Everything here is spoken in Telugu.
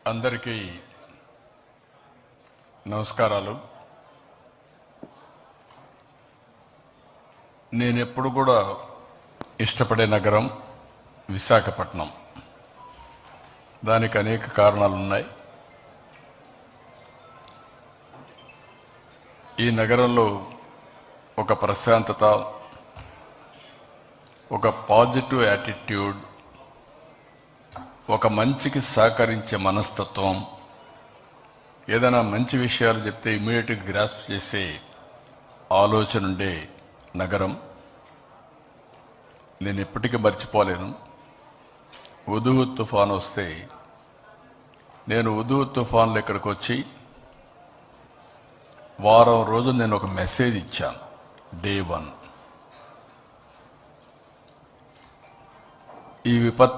అందరికీ నమస్కారాలు. నేను ఎప్పుడు కూడా ఇష్టపడే నగరం విశాఖపట్నం. దానికి అనేక కారణాలు ఉన్నాయి. ఈ నగరంలో ఒక ప్రశాంతత, ఒక పాజిటివ్ యాటిట్యూడ్, ఒక మంచికి సహకరించే మనస్తత్వం, ఏదైనా మంచి విషయాలు చెప్తే ఇమీడియట్గా గ్రాస్ప్ చేసే ఆలోచన ఉండే నగరం. నేను ఎప్పటికీ మర్చిపోలేను. హుదూద్ తుఫాన్ వస్తే నేను హుదూద్ తుఫాన్లో ఇక్కడికి వచ్చి వారం రోజులు నేను ఒక మెసేజ్ ఇచ్చాను. Day 1 ఈ విపత్తు